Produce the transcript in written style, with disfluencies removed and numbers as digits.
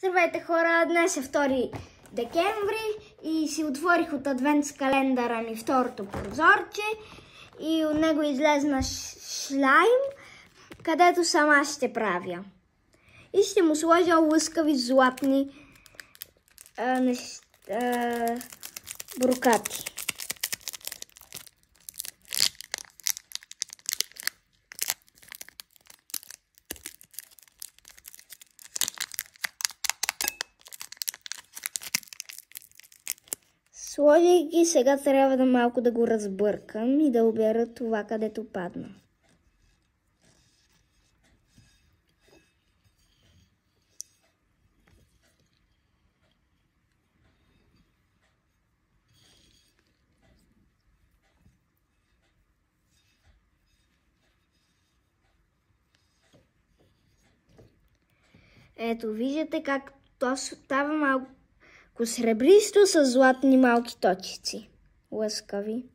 Здравейте хора, днес е 2 декември и си отворих от адвентс календара ми второто прозорче и от него излезна шлайм, където сама ще правя. И ще му сложа лъскави златни брокати. Сложих ги, сега трябва да малко да го разбъркам и да обера това, където падна. Ето, виждате как то става малко сребристо с златни малки точици. Лъскави.